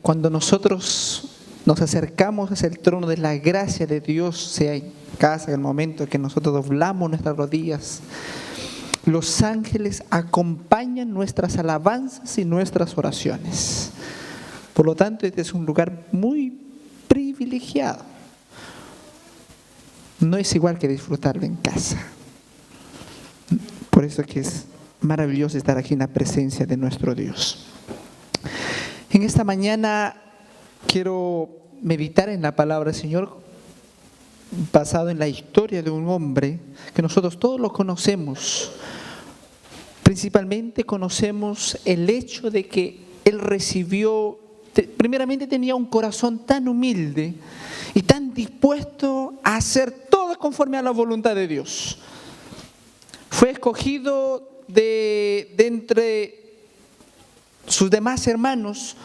Cuando nosotros nos acercamos hacia el trono de la gracia de Dios, sea en casa, en el momento que nosotros doblamos nuestras rodillas, los ángeles acompañan nuestras alabanzas y nuestras oraciones. Por lo tanto, este es un lugar muy privilegiado. No es igual que disfrutarlo en casa. Por eso que es maravilloso estar aquí en la presencia de nuestro Dios. En esta mañana quiero meditar en la palabra del Señor basado en la historia de un hombre que nosotros todos lo conocemos. Principalmente conocemos el hecho de que él recibió, primeramente tenía un corazón tan humilde y tan dispuesto a hacer todo conforme a la voluntad de Dios. Fue escogido de entre sus demás hermanos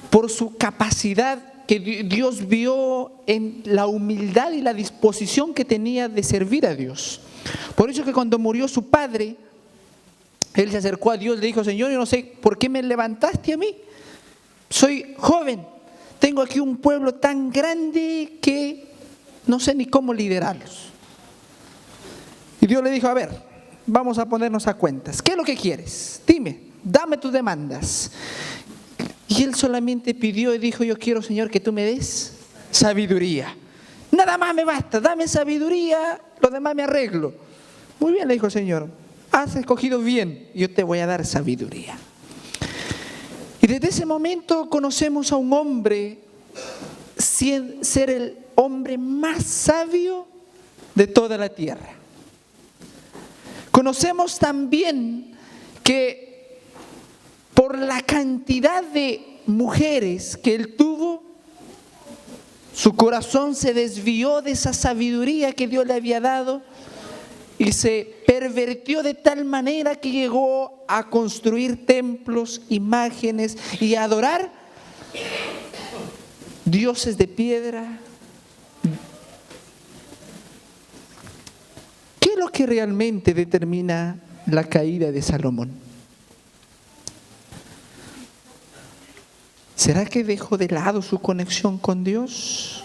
por su capacidad que Dios vio en la humildad y la disposición que tenía de servir a Dios. Por eso que cuando murió su padre, él se acercó a Dios y le dijo: Señor, yo no sé por qué me levantaste a mí. Soy joven, tengo aquí un pueblo tan grande que no sé ni cómo liderarlos. Y Dios le dijo: a ver, vamos a ponernos a cuentas. ¿Qué es lo que quieres? Dime. Dame tus demandas. Y él solamente pidió y dijo: yo quiero, Señor, que tú me des sabiduría. Nada más me basta, dame sabiduría, lo demás me arreglo. Muy bien, le dijo el Señor, has escogido bien, yo te voy a dar sabiduría. Y desde ese momento conocemos a un hombre ser el hombre más sabio de toda la tierra. Conocemos también que por la cantidad de mujeres que él tuvo, su corazón se desvió de esa sabiduría que Dios le había dado y se pervirtió de tal manera que llegó a construir templos, imágenes y a adorar dioses de piedra. ¿Qué es lo que realmente determina la caída de Salomón? ¿Será que dejó de lado su conexión con Dios?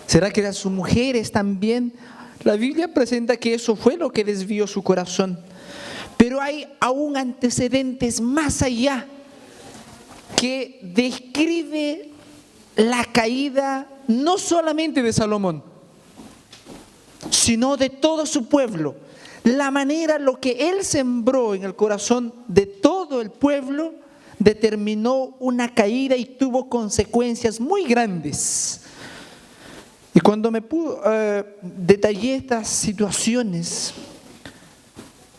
¿Será que sus mujeres también? La Biblia presenta que eso fue lo que desvió su corazón. Pero hay aún antecedentes más allá que describe la caída no solamente de Salomón, sino de todo su pueblo. La manera, lo que él sembró en el corazón de todo el pueblo determinó una caída y tuvo consecuencias muy grandes. Y cuando detallé estas situaciones,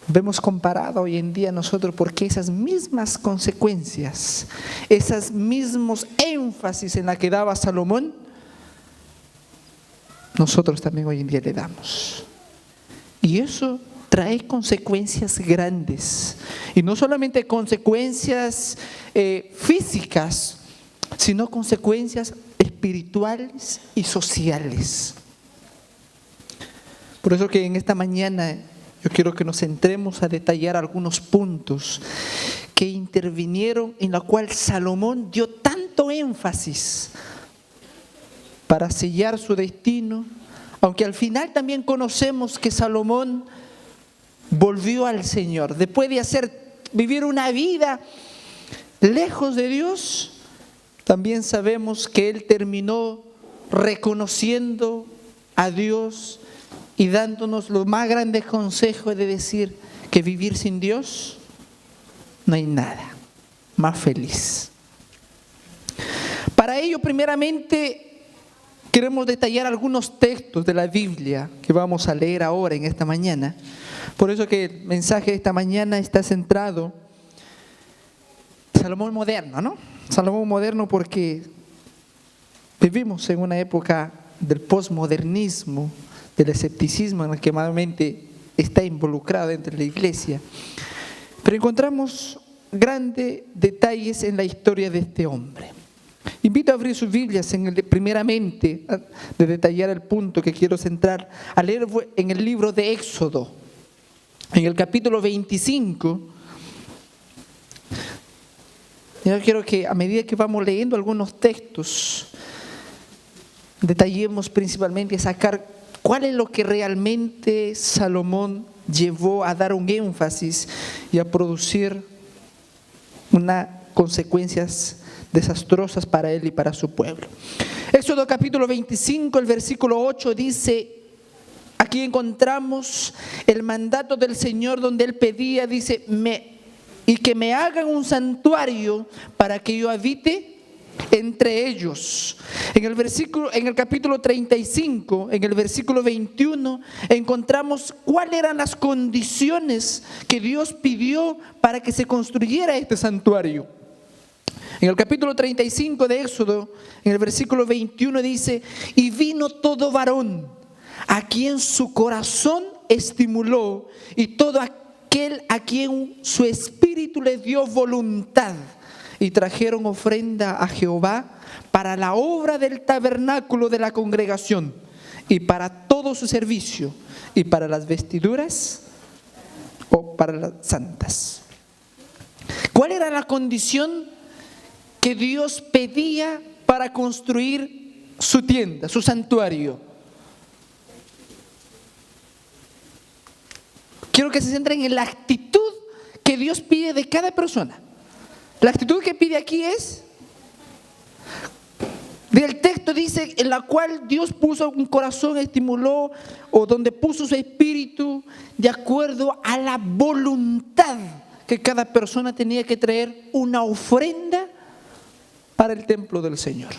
vemos comparado hoy en día nosotros porque esas mismas consecuencias, esos mismos énfasis en la que daba Salomón, nosotros también hoy en día le damos. Y eso trae consecuencias grandes, y no solamente consecuencias físicas, sino consecuencias espirituales y sociales. Por eso que en esta mañana yo quiero que nos centremos a detallar algunos puntos que intervinieron, en la cual Salomón dio tanto énfasis para sellar su destino, aunque al final también conocemos que Salomón volvió al Señor. Después de vivir una vida lejos de Dios, también sabemos que él terminó reconociendo a Dios y dándonos los más grandes consejos de decir que vivir sin Dios no hay nada más feliz. Para ello, primeramente, queremos detallar algunos textos de la Biblia que vamos a leer ahora en esta mañana. Por eso que el mensaje de esta mañana está centrado en Salomón moderno, ¿no? Salomón moderno porque vivimos en una época del posmodernismo, del escepticismo en el que normalmente está involucrado dentro de la iglesia. Pero encontramos grandes detalles en la historia de este hombre. Invito a abrir sus Biblias primeramente, de detallar el punto que quiero centrar, a leer en el libro de Éxodo, en el capítulo 25, Yo quiero que a medida que vamos leyendo algunos textos, detallemos principalmente sacar cuál es lo que realmente Salomón llevó a dar un énfasis y a producir unas consecuencias desastrosas para él y para su pueblo. Éxodo capítulo 25, el versículo 8 dice, aquí encontramos el mandato del Señor donde él pedía, dice, y que me hagan un santuario para que yo habite entre ellos. En el capítulo 35, en el versículo 21, encontramos cuáles eran las condiciones que Dios pidió para que se construyera este santuario. En el capítulo 35 de Éxodo, en el versículo 21 dice, y vino todo varón a quien su corazón estimuló y todo aquel a quien su espíritu le dio voluntad, y trajeron ofrenda a Jehová para la obra del tabernáculo de la congregación y para todo su servicio y para las vestiduras o para las santas. ¿Cuál era la condición que Dios pedía para construir su tienda, su santuario? Quiero que se centren en la actitud que Dios pide de cada persona. La actitud que pide aquí es, del texto dice, en la cual Dios puso un corazón, estimuló, o donde puso su espíritu, de acuerdo a la voluntad que cada persona tenía que traer una ofrenda para el templo del Señor.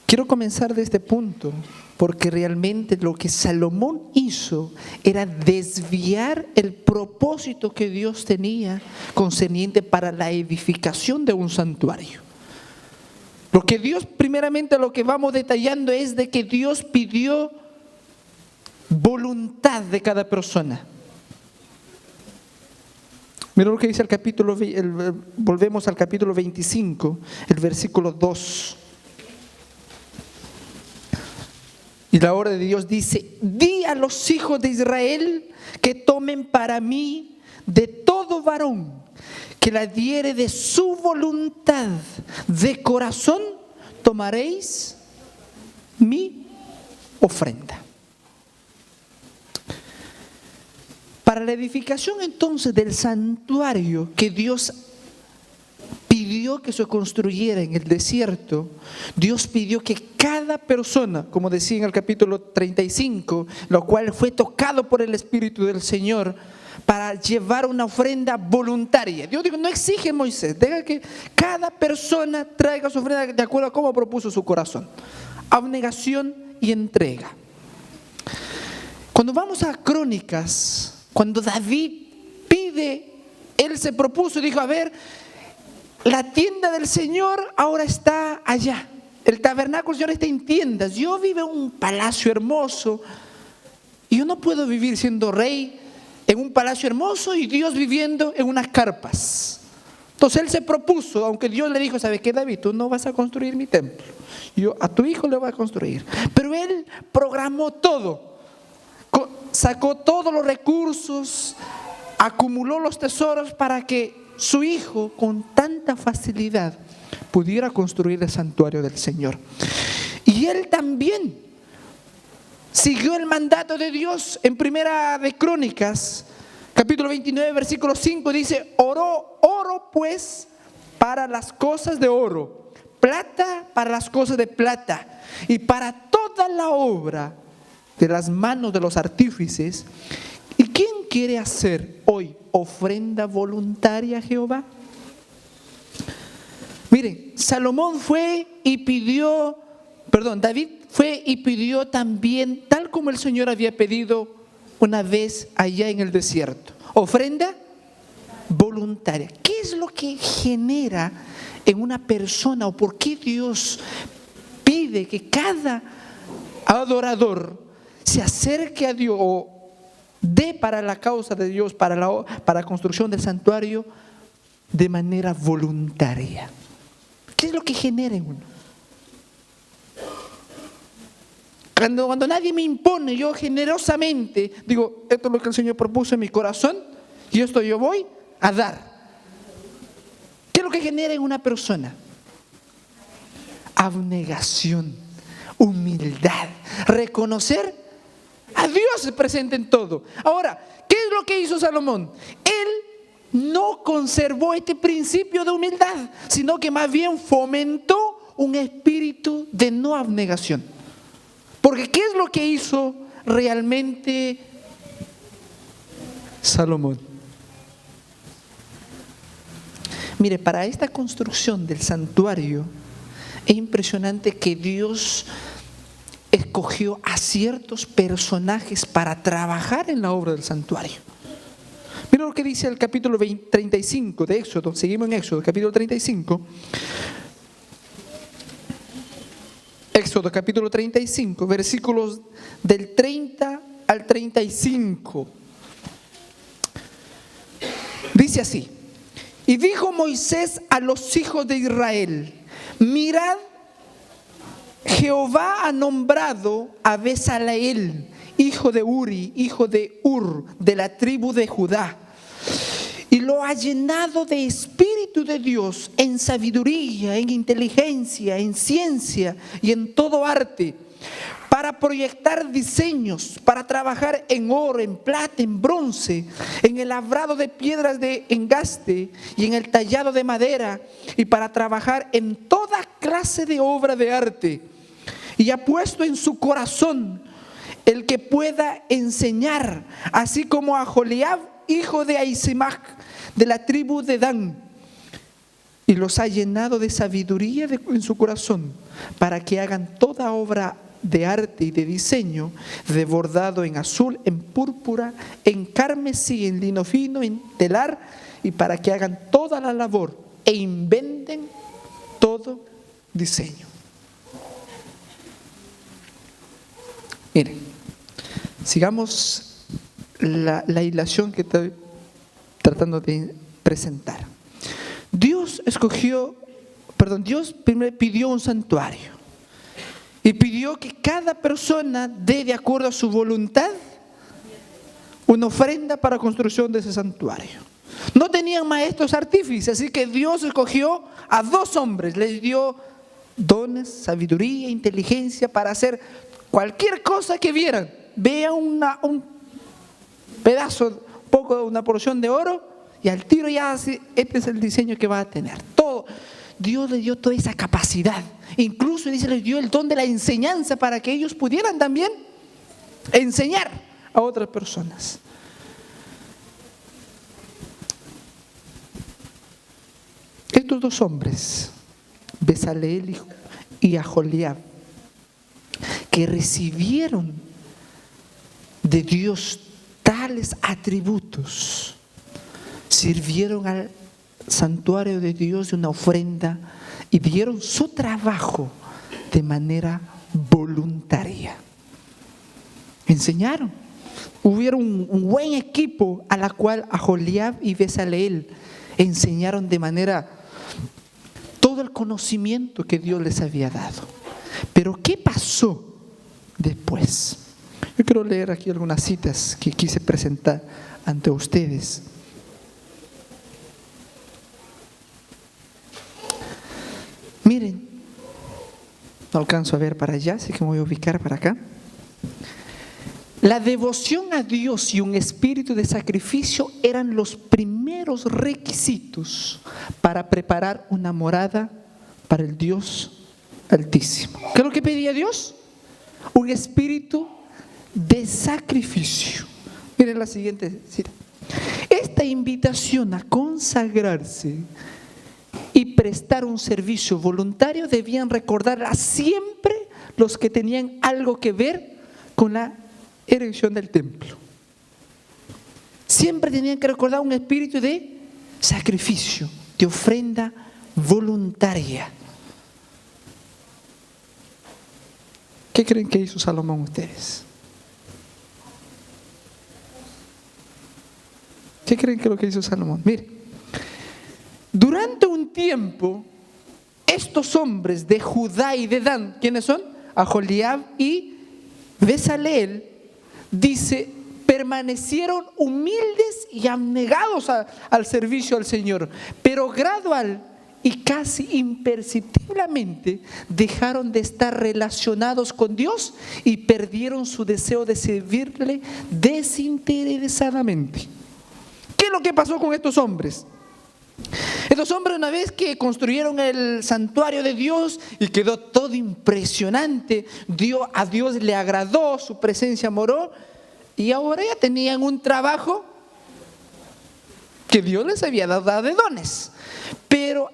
Quiero comenzar de este punto, porque realmente lo que Salomón hizo era desviar el propósito que Dios tenía concerniente para la edificación de un santuario. Lo que Dios, primeramente, lo que vamos detallando es de que Dios pidió voluntad de cada persona. Mira lo que dice el capítulo, volvemos al capítulo 25, el versículo 2. Y la obra de Dios dice, di a los hijos de Israel que tomen para mí de todo varón que la diere de su voluntad de corazón, tomaréis mi ofrenda. Para la edificación entonces del santuario que Dios pidió que se construyera en el desierto, Dios pidió que cada persona, como decía en el capítulo 35, lo cual fue tocado por el Espíritu del Señor, para llevar una ofrenda voluntaria. Dios dijo, no exige Moisés, deja que cada persona traiga su ofrenda de acuerdo a cómo propuso su corazón. Abnegación y entrega. Cuando vamos a Crónicas, cuando David pide, él se propuso y dijo, a ver, la tienda del Señor ahora está allá. El tabernáculo del Señor está en tiendas. Yo vivo en un palacio hermoso y yo no puedo vivir siendo rey en un palacio hermoso y Dios viviendo en unas carpas. Entonces él se propuso, aunque Dios le dijo, ¿sabes qué, David? Tú no vas a construir mi templo. Yo a tu hijo le voy a construir. Pero él programó todo. Sacó todos los recursos, acumuló los tesoros para que su hijo con tanta facilidad pudiera construir el santuario del Señor. Y él también siguió el mandato de Dios. En Primera de Crónicas, capítulo 29, versículo 5, dice, oro pues para las cosas de oro, plata para las cosas de plata, y para toda la obra de las manos de los artífices. ¿Y quién quiere hacer hoy ofrenda voluntaria a Jehová? Miren, David fue y pidió también, tal como el Señor había pedido una vez allá en el desierto, ofrenda voluntaria. ¿Qué es lo que genera en una persona, o por qué Dios pide que cada adorador se acerque a Dios o dé para la causa de Dios, para la construcción del santuario de manera voluntaria? ¿Qué es lo que genera en uno? Cuando nadie me impone, yo generosamente digo, esto es lo que el Señor propuso en mi corazón y esto yo voy a dar. ¿Qué es lo que genera en una persona? Abnegación, humildad, reconocer a Dios presente en todo. Ahora, ¿qué es lo que hizo Salomón? Él no conservó este principio de humildad, sino que más bien fomentó un espíritu de no abnegación. Porque ¿qué es lo que hizo realmente Salomón? Mire, para esta construcción del santuario es impresionante que Dios escogió a ciertos personajes para trabajar en la obra del santuario. Mira lo que dice el capítulo 35 de Éxodo. Seguimos en Éxodo, capítulo 35. Éxodo, capítulo 35, versículos del 30 al 35. Dice así: y dijo Moisés a los hijos de Israel: mirad, Jehová ha nombrado a Bezaleel, hijo de Uri, hijo de Ur, de la tribu de Judá, y lo ha llenado de espíritu de Dios, en sabiduría, en inteligencia, en ciencia y en todo arte, para proyectar diseños, para trabajar en oro, en plata, en bronce, en el labrado de piedras de engaste y en el tallado de madera, y para trabajar en toda clase de obra de arte. Y ha puesto en su corazón el que pueda enseñar, así como a Joliab, hijo de Ahisamach, de la tribu de Dan, y los ha llenado de sabiduría en su corazón, para que hagan toda obra de arte y de diseño, de bordado en azul, en púrpura, en carmesí, en lino fino, en telar, y para que hagan toda la labor e inventen todo diseño. Miren, sigamos la hilación que estoy tratando de presentar. Dios primero pidió un santuario y pidió que cada persona dé, de acuerdo a su voluntad, una ofrenda para la construcción de ese santuario. No tenían maestros artífices, así que Dios escogió a 2 hombres, les dio dones, sabiduría, inteligencia para hacer cualquier cosa que vieran. Vean un pedazo, una porción de oro, y al tiro ya este es el diseño que va a tener. Todo. Dios le dio toda esa capacidad. Incluso dice, les dio el don de la enseñanza para que ellos pudieran también enseñar a otras personas. Estos 2 hombres, Bezaleel y Aholiab, que recibieron de Dios tales atributos, sirvieron al santuario de Dios de una ofrenda y dieron su trabajo de manera voluntaria. Enseñaron. Hubieron un buen equipo a la cual Aholiab y Bezaleel enseñaron de manera todo el conocimiento que Dios les había dado. Pero ¿qué pasó después? Yo quiero leer aquí algunas citas que quise presentar ante ustedes. Miren, no alcanzo a ver para allá, así que me voy a ubicar para acá. La devoción a Dios y un espíritu de sacrificio eran los primeros requisitos para preparar una morada para el Dios Altísimo. ¿Qué es lo que pedía Dios? Un espíritu de sacrificio. Miren la siguiente cita. Esta invitación a consagrarse y prestar un servicio voluntario debían recordarla siempre los que tenían algo que ver con la erección del templo. Siempre tenían que recordar un espíritu de sacrificio, de ofrenda voluntaria. ¿Qué creen que hizo Salomón ustedes? ¿Qué creen que es lo que hizo Salomón? Mire, durante un tiempo, estos hombres de Judá y de Dan, ¿quiénes son? Aholiab y Bezaleel, dice, permanecieron humildes y abnegados al servicio al Señor, pero gradual y casi imperceptiblemente dejaron de estar relacionados con Dios y perdieron su deseo de servirle desinteresadamente. ¿Qué es lo que pasó con estos hombres? Estos hombres, una vez que construyeron el santuario de Dios y quedó todo impresionante, a Dios le agradó, su presencia moró, y ahora ya tenían un trabajo que Dios les había dado de dones. Pero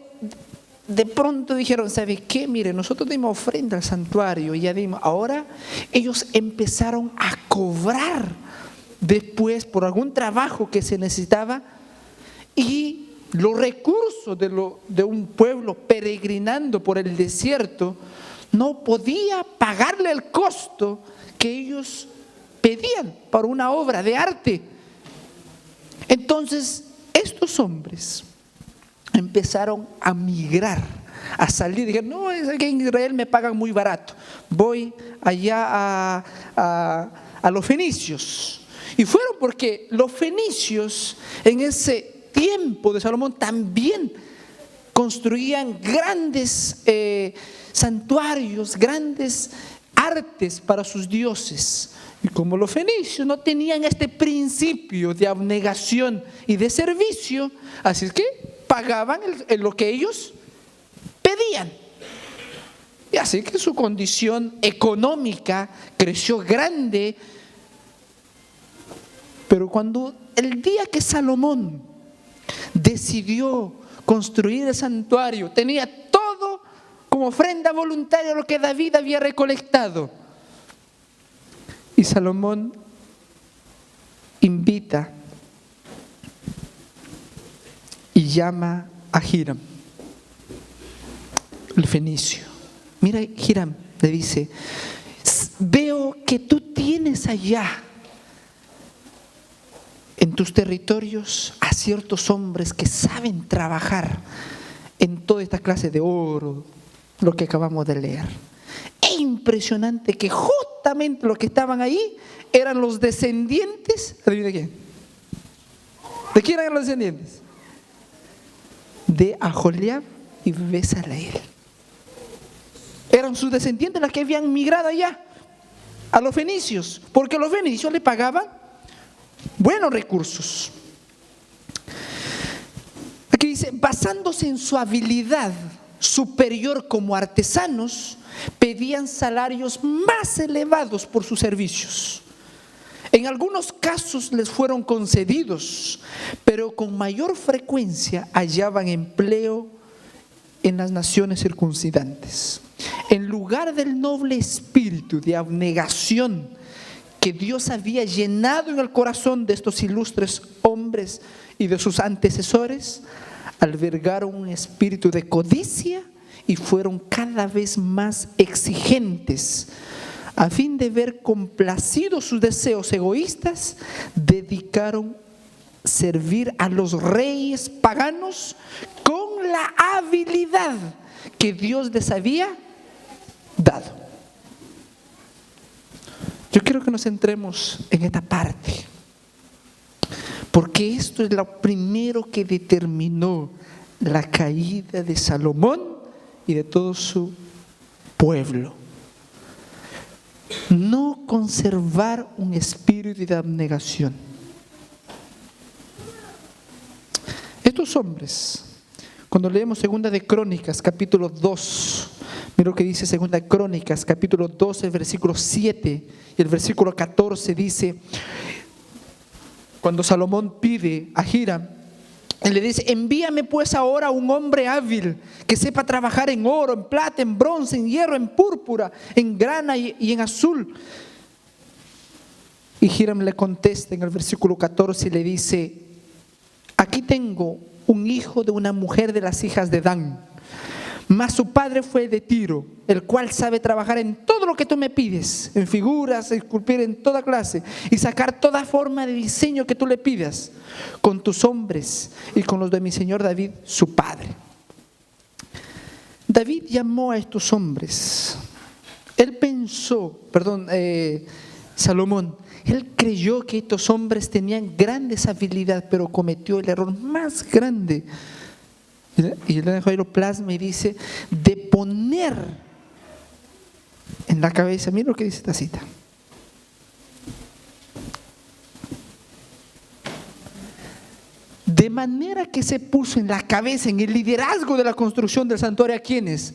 de pronto dijeron, ¿sabe qué? Mire, nosotros dimos ofrenda al santuario y ya dimos. Ahora ellos empezaron a cobrar después por algún trabajo que se necesitaba, y los recursos de un pueblo peregrinando por el desierto no podía pagarle el costo que ellos pedían para una obra de arte. Entonces estos hombres empezaron a migrar, a salir. Dijeron, no, es que en Israel me pagan muy barato, voy allá a los fenicios. Y fueron porque los fenicios en ese tiempo de Salomón también construían grandes santuarios, grandes artes para sus dioses. Y como los fenicios no tenían este principio de abnegación y de servicio, así es que pagaban lo que ellos pedían. Y así que su condición económica creció grande. Pero cuando el día que Salomón decidió construir el santuario, tenía todo como ofrenda voluntaria lo que David había recolectado. Y Salomón invita y llama a Hiram, el fenicio. Mira, Hiram le dice, veo que tú tienes allá en tus territorios a ciertos hombres que saben trabajar en toda esta clase de oro, lo que acabamos de leer. Es impresionante que justamente los que estaban ahí eran los descendientes, ¿adivina quién? ¿De quién eran los descendientes? De Aholiab y Bezaleel. Eran sus descendientes los que habían migrado allá a los fenicios, porque los fenicios le pagaban buenos recursos. Aquí dice, basándose en su habilidad superior como artesanos, pedían salarios más elevados por sus servicios. En algunos casos les fueron concedidos, pero con mayor frecuencia hallaban empleo en las naciones circundantes. En lugar del noble espíritu de abnegación que Dios había llenado en el corazón de estos ilustres hombres y de sus antecesores, albergaron un espíritu de codicia y fueron cada vez más exigentes. A fin de ver complacidos sus deseos egoístas, dedicaron servir a los reyes paganos con la habilidad que Dios les había dado. Yo quiero que nos centremos en esta parte, porque esto es lo primero que determinó la caída de Salomón y de todo su pueblo. No conservar un espíritu de abnegación. Estos hombres, cuando leemos Segunda de Crónicas, capítulo 2, mira lo que dice Segunda de Crónicas, capítulo 12, versículo 7 y el versículo 14 dice, cuando Salomón pide a Hiram, él le dice, envíame pues ahora un hombre hábil que sepa trabajar en oro, en plata, en bronce, en hierro, en púrpura, en grana y en azul. Y Hiram le contesta en el versículo 14 y le dice, aquí tengo un hijo de una mujer de las hijas de Dan, mas su padre fue de Tiro, el cual sabe trabajar en todo lo que tú me pides, en figuras, esculpir en toda clase y sacar toda forma de diseño que tú le pidas, con tus hombres y con los de mi señor David, su padre. David llamó a estos hombres. Él pensó, Salomón, Él creyó que estos hombres tenían grandes habilidades, pero cometió el error más grande. Y el ángel lo plasma y dice, de poner en la cabeza, mira lo que dice esta cita. De manera que se puso en la cabeza, en el liderazgo de la construcción del santuario, ¿a quiénes?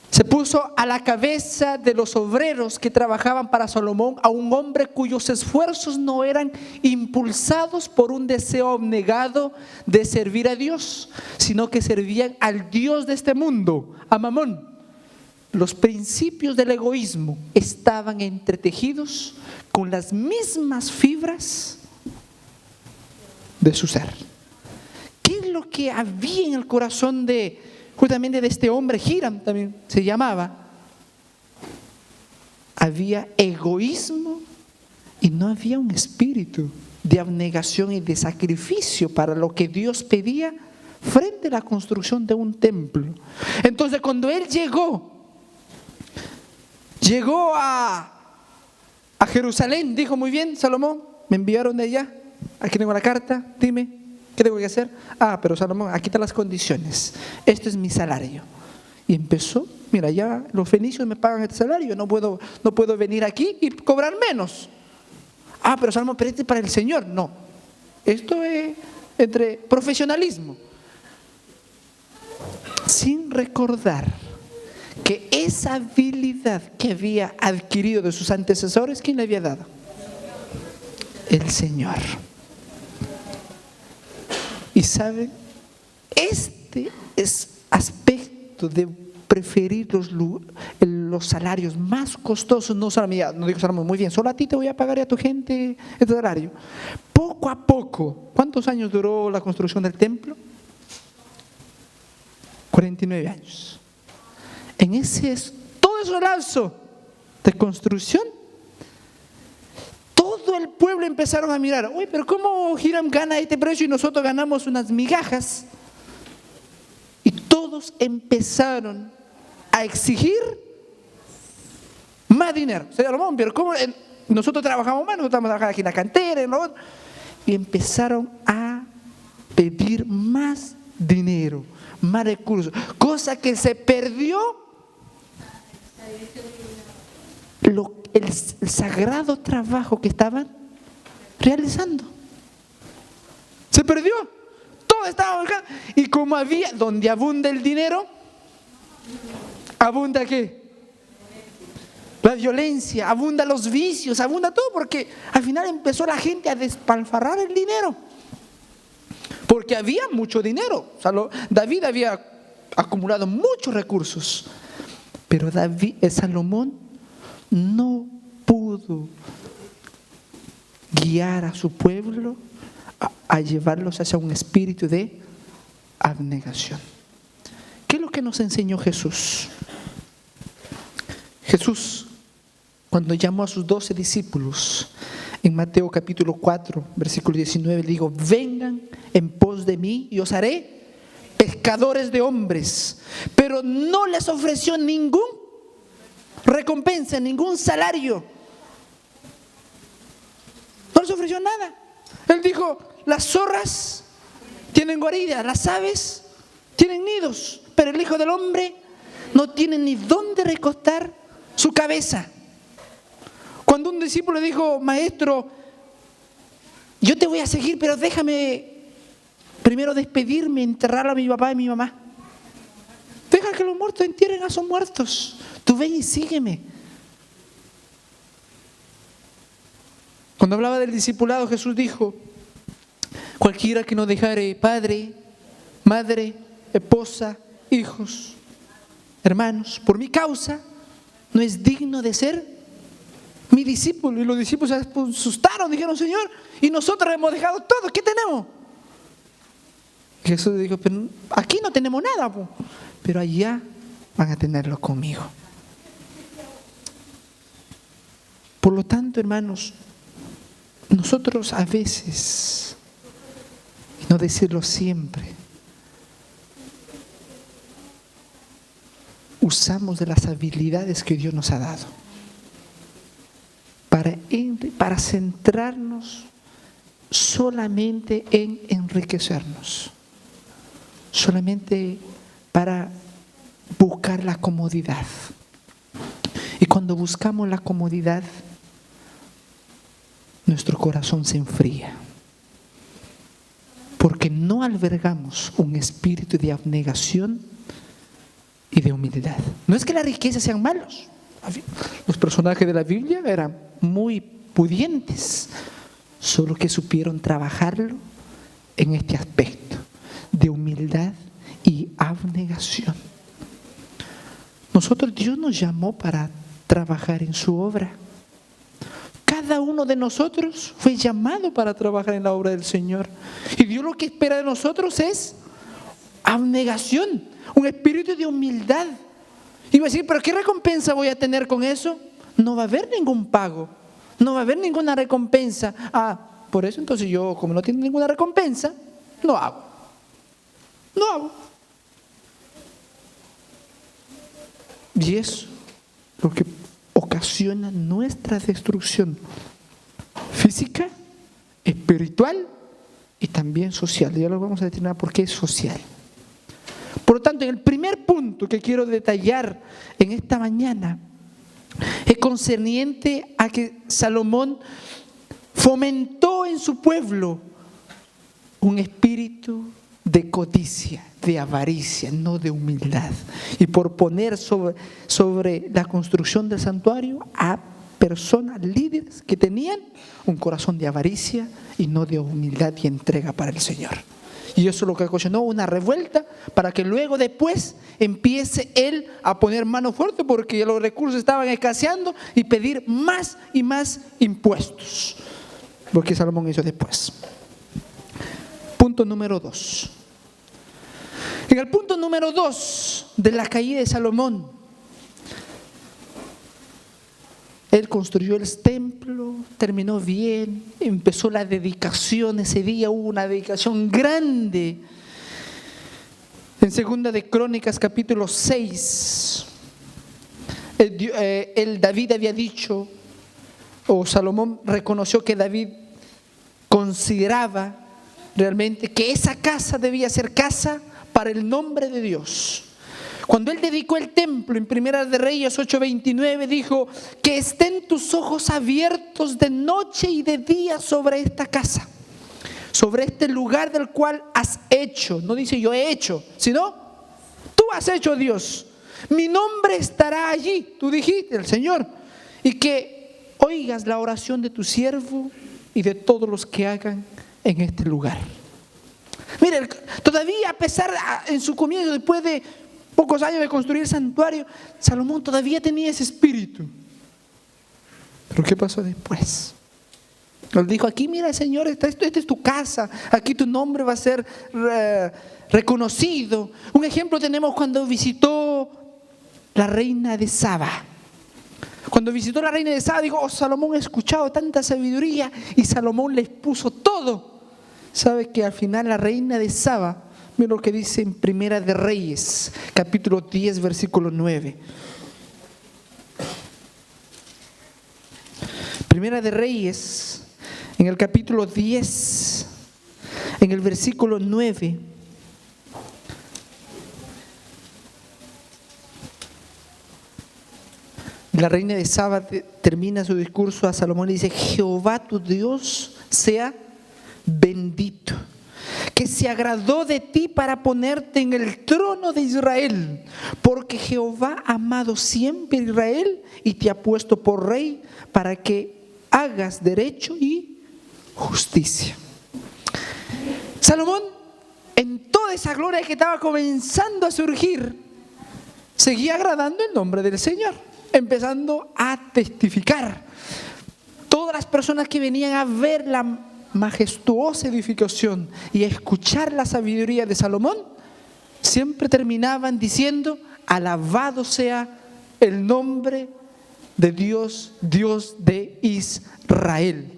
Se puso a la cabeza de los obreros que trabajaban para Salomón a un hombre cuyos esfuerzos no eran impulsados por un deseo abnegado de servir a Dios, sino que servían al Dios de este mundo, a Mamón. Los principios del egoísmo estaban entretejidos con las mismas fibras de su ser. ¿Qué es lo que había en el corazón justamente de este hombre? Hiram también se llamaba. Había egoísmo y no había un espíritu de abnegación y de sacrificio para lo que Dios pedía frente a la construcción de un templo. Entonces, cuando él llegó a Jerusalén, dijo: muy bien, Salomón, me enviaron de allá, aquí tengo la carta, dime, ¿qué tengo que hacer? Pero Salomón, aquí están las condiciones, esto es mi salario. Y empezó, mira, ya los fenicios me pagan este salario, no puedo venir aquí y cobrar menos. Pero Salomón, pero este es para el Señor. No, esto es entre profesionalismo, sin recordar que esa habilidad que había adquirido de sus antecesores, ¿quién le había dado? El Señor. Y saben, este es aspecto de preferir los salarios más costosos, no digo Salomón, muy bien, solo a ti te voy a pagar y a tu gente este salario. Poco a poco, ¿cuántos años duró la construcción del templo? 49 años. En todo ese lapso de construcción, todo el pueblo empezaron a mirar: uy, pero ¿cómo Hiram gana este precio y nosotros ganamos unas migajas? Y todos empezaron a exigir más dinero. Salomón, pero ¿cómo? Nosotros trabajamos más, nosotros estamos trabajando aquí en la cantera, y empezaron a pedir más dinero, más recursos, cosa que se perdió el sagrado trabajo que estaban realizando. Se perdió. Todo estaba acá. Y como donde abunda el dinero, abunda ¿qué? La violencia, abunda los vicios, abunda todo, porque al final empezó la gente a despilfarrar el dinero. Porque había mucho dinero. David había acumulado muchos recursos, pero Salomón no pudo guiar a su pueblo a llevarlos hacia un espíritu de abnegación. ¿Qué es lo que nos enseñó Jesús? Jesús, cuando llamó a sus 12 discípulos, en Mateo capítulo 4, versículo 19, le dijo: vengan en pos de mí y os haré pescadores de hombres. Pero no les ofreció ningún recompensa, ningún salario. No les ofreció nada. Él dijo: las zorras tienen guaridas, las aves tienen nidos, pero el Hijo del Hombre no tiene ni dónde recostar su cabeza. Cuando un discípulo le dijo: maestro, yo te voy a seguir, pero déjame primero despedirme, enterrar a mi papá y mi mamá. Deja que los muertos entierren a sus muertos. Tú ven y sígueme. Cuando hablaba del discipulado, Jesús dijo: cualquiera que no dejare padre, madre, esposa, hijos, hermanos, por mi causa, no es digno de ser mi discípulo. Y los discípulos se asustaron, dijeron: Señor, y nosotros hemos dejado todo, ¿qué tenemos? Jesús dijo: pero aquí no tenemos nada, pero allá van a tenerlo conmigo. Por lo tanto, hermanos, nosotros a veces, y no decirlo siempre, usamos de las habilidades que Dios nos ha dado para para centrarnos solamente en enriquecernos, solamente para buscar la comodidad. Y cuando buscamos la comodidad, nuestro corazón se enfría, porque no albergamos un espíritu de abnegación y de humildad. No es que las riquezas sean malos. Los personajes de la Biblia eran muy pudientes, solo que supieron trabajarlo en este aspecto de humildad y abnegación. Nosotros, Dios nos llamó para trabajar en su obra. Cada uno de nosotros fue llamado para trabajar en la obra del Señor. Y Dios lo que espera de nosotros es abnegación, un espíritu de humildad. Y va a decir, ¿pero qué recompensa voy a tener con eso? No va a haber ningún pago, no va a haber ninguna recompensa. Por eso entonces yo, como no tiene ninguna recompensa, no hago. Y eso lo que ocasiona nuestra destrucción física, espiritual y también social. Ya lo vamos a determinar por qué es social. Por lo tanto, en el primer punto que quiero detallar en esta mañana es concerniente a que Salomón fomentó en su pueblo un espíritu de codicia, de avaricia, no de humildad. Y por poner sobre la construcción del santuario a personas, líderes que tenían un corazón de avaricia y no de humildad y entrega para el Señor. Y eso es lo que ocasionó una revuelta para que luego después empiece él a poner mano fuerte porque los recursos estaban escaseando y pedir más y más impuestos. Lo que Salomón hizo después. Punto número 2. En el punto número 2 de la caída de Salomón, él construyó el templo, terminó bien, empezó la dedicación. Ese día hubo una dedicación grande. En Segunda de Crónicas, capítulo 6, David había dicho, o Salomón reconoció que David consideraba realmente que esa casa debía ser casa para el nombre de Dios. Cuando él dedicó el templo en Primera de Reyes 8:29 dijo: que estén tus ojos abiertos de noche y de día sobre esta casa, sobre este lugar del cual has hecho. No dice yo he hecho, sino tú has hecho, Dios. Mi nombre estará allí, tú dijiste, el Señor. Y que oigas la oración de tu siervo y de todos los que hagan en este lugar. Mire, todavía a pesar en su comienzo, después de pocos años de construir el santuario, Salomón todavía tenía ese espíritu. Pero ¿qué pasó después? Él dijo: aquí mira, Señor, esta es tu casa, aquí tu nombre va a ser reconocido. Un ejemplo tenemos cuando visitó la reina de Saba. Cuando visitó la reina de Saba, dijo: oh, Salomón ha escuchado tanta sabiduría, y Salomón les puso todo. ¿Sabe que al final la reina de Saba, mira lo que dice en Primera de Reyes, capítulo 10, versículo 9. Primera de Reyes, en el capítulo 10, en el versículo 9. La reina de Saba termina su discurso a Salomón y dice: Jehová tu Dios sea bendito, que se agradó de ti para ponerte en el trono de Israel, porque Jehová ha amado siempre a Israel y te ha puesto por rey para que hagas derecho y justicia. Salomón, en toda esa gloria que estaba comenzando a surgir, seguía agradando el nombre del Señor, empezando a testificar. Todas las personas que venían a ver la majestuosa edificación y a escuchar la sabiduría de Salomón, siempre terminaban diciendo: alabado sea el nombre de Dios, Dios de Israel.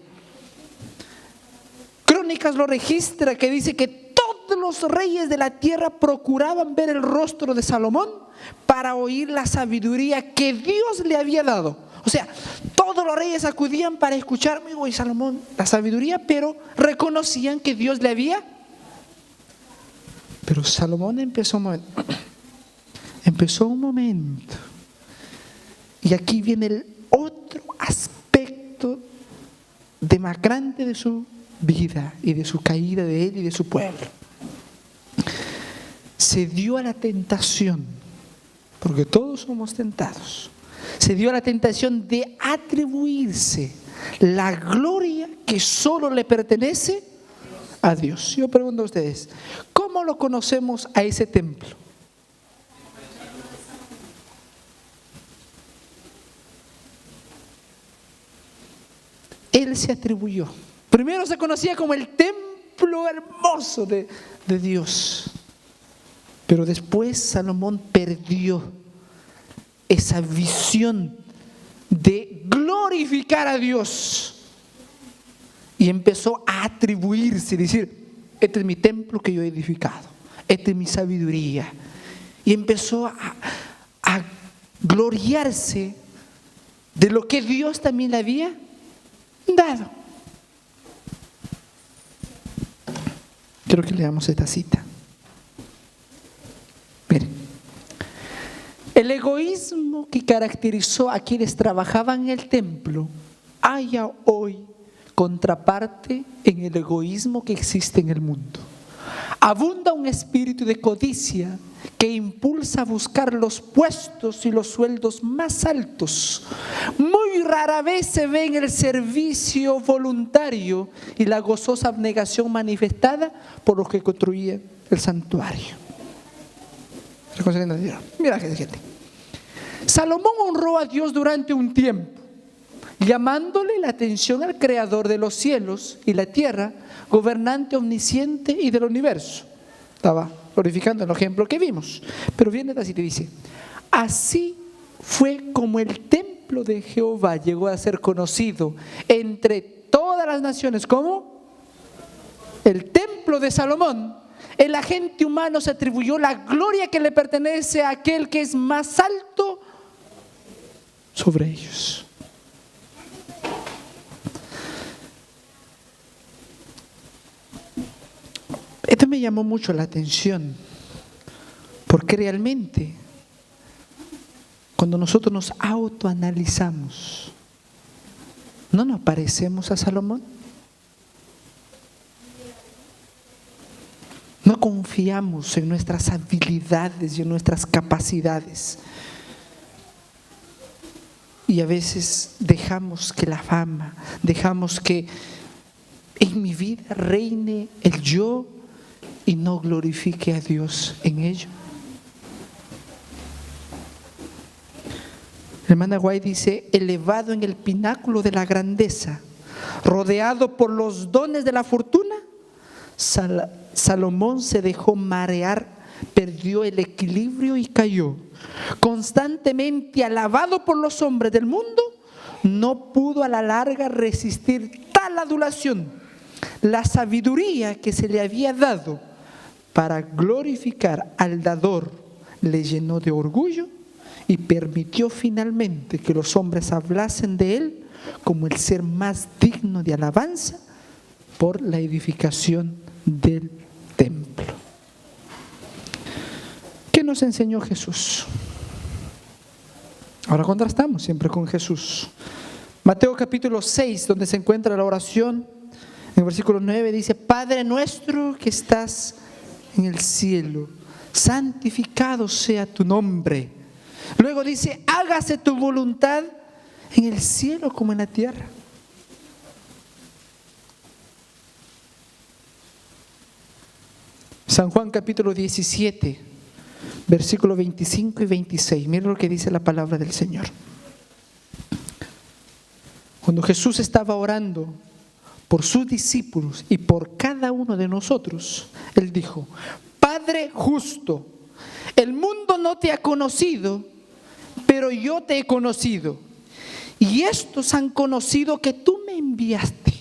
Crónicas lo registra, que dice que todos los reyes de la tierra procuraban ver el rostro de Salomón para oír la sabiduría que Dios le había dado. O sea, todos los reyes acudían para escuchar, amigo, y Salomón, la sabiduría, pero reconocían que Dios le había. Pero Salomón empezó un momento. Y aquí viene el otro aspecto de más grande de su vida y de su caída de él y de su pueblo. Se dio a la tentación, porque todos somos tentados. Se dio a la tentación de atribuirse la gloria que solo le pertenece a Dios. Yo pregunto a ustedes, ¿cómo lo conocemos a ese templo? Él se atribuyó. Primero se conocía como el templo hermoso de Dios. Pero después Salomón perdió esa visión de glorificar a Dios y empezó a atribuirse, decir, este es mi templo que yo he edificado, esta es mi sabiduría, y empezó a gloriarse de lo que Dios también le había dado. Quiero que leamos esta cita. Miren, el egoísmo que caracterizó a quienes trabajaban en el templo haya hoy contraparte en el egoísmo que existe en el mundo. Abunda un espíritu de codicia que impulsa a buscar los puestos y los sueldos más altos. Muy rara vez se ve en el servicio voluntario y la gozosa abnegación manifestada por los que construían el santuario. Mira, gente. Salomón honró a Dios durante un tiempo, llamándole la atención al creador de los cielos y la tierra, gobernante omnisciente y del universo. Estaba glorificando el ejemplo que vimos. Pero viene así y dice, así fue como el templo de Jehová llegó a ser conocido entre todas las naciones como el templo de Salomón. El agente humano se atribuyó la gloria que le pertenece a aquel que es más alto sobre ellos. Esto me llamó mucho la atención, porque realmente cuando nosotros nos autoanalizamos, ¿no nos parecemos a Salomón? No confiamos en nuestras habilidades y en nuestras capacidades. Y a veces dejamos que la fama, dejamos que en mi vida reine el yo y no glorifique a Dios en ello. La hermana Guay dice, elevado en el pináculo de la grandeza, rodeado por los dones de la fortuna, Salomón se dejó marear, perdió el equilibrio y cayó. Constantemente alabado por los hombres del mundo, no pudo a la larga resistir tal adulación. La sabiduría que se le había dado para glorificar al dador le llenó de orgullo y permitió finalmente que los hombres hablasen de él como el ser más digno de alabanza por la edificación del templo. ¿Qué nos enseñó Jesús? Ahora contrastamos siempre con Jesús. Mateo capítulo 6, donde se encuentra la oración, en el versículo 9 dice, Padre nuestro que estás en el cielo, santificado sea tu nombre. Luego dice, hágase tu voluntad en el cielo como en la tierra. San Juan capítulo 17, versículos 25 y 26. Miren lo que dice la palabra del Señor. Cuando Jesús estaba orando por sus discípulos y por cada uno de nosotros, Él dijo, Padre justo, el mundo no te ha conocido, pero yo te he conocido. Y estos han conocido que tú me enviaste.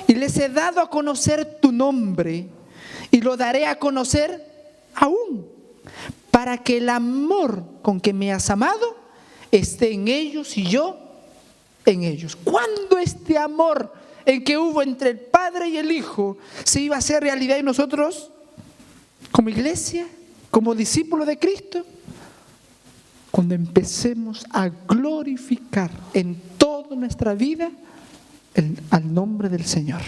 Y les he dado a conocer tu nombre. y lo daré a conocer aún, para que el amor con que me has amado esté en ellos y yo en ellos. ¿Cuándo este amor en que hubo entre el Padre y el Hijo se iba a hacer realidad en nosotros como iglesia, como discípulos de Cristo? Cuando empecemos a glorificar en toda nuestra vida al nombre del Señor.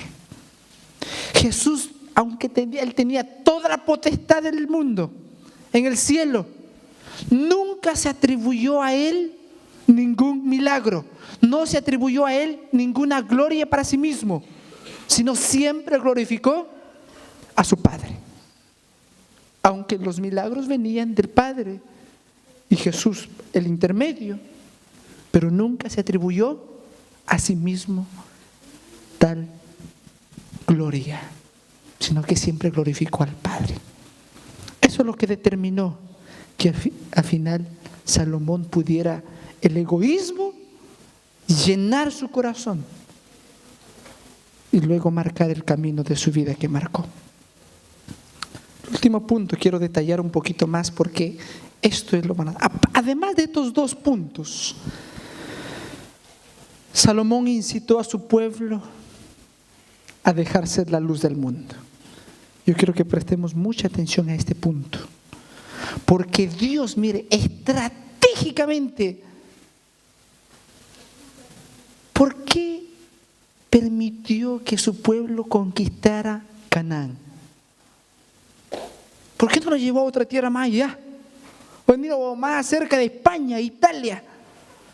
Jesús, aunque él tenía toda la potestad del mundo en el cielo, nunca se atribuyó a él ningún milagro, no se atribuyó a él ninguna gloria para sí mismo, sino siempre glorificó a su Padre. Aunque los milagros venían del Padre y Jesús el intermedio, pero nunca se atribuyó a sí mismo tal gloria, sino que siempre glorificó al Padre. Eso es lo que determinó que al final Salomón pudiera el egoísmo llenar su corazón y luego marcar el camino de su vida que marcó. El último punto quiero detallar un poquito más, porque esto es lo más. Además de estos dos puntos, Salomón incitó a su pueblo a dejar ser la luz del mundo. Yo quiero que prestemos mucha atención a este punto, porque Dios, mire, estratégicamente, ¿por qué permitió que su pueblo conquistara Canaán? ¿Por qué no lo llevó a otra tierra más allá? O más cerca de España, Italia.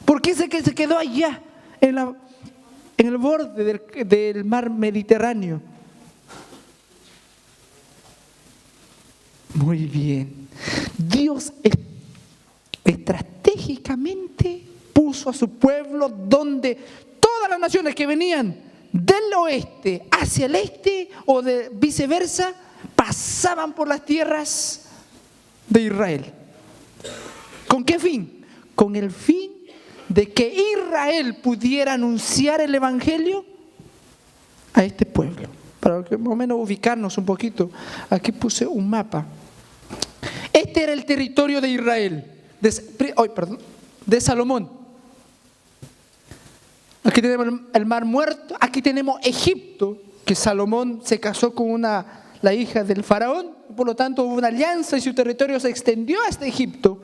¿Por qué se quedó allá, en el borde del mar Mediterráneo? Muy bien. Dios estratégicamente puso a su pueblo donde todas las naciones que venían del oeste hacia el este o de viceversa pasaban por las tierras de Israel. ¿Con qué fin? Con el fin de que Israel pudiera anunciar el evangelio a este pueblo. Para que más o menos ubicarnos un poquito, aquí puse un mapa. Este era el territorio de Israel, de Salomón. Aquí tenemos el Mar Muerto, aquí tenemos Egipto, que Salomón se casó con la hija del faraón, por lo tanto hubo una alianza y su territorio se extendió hasta Egipto.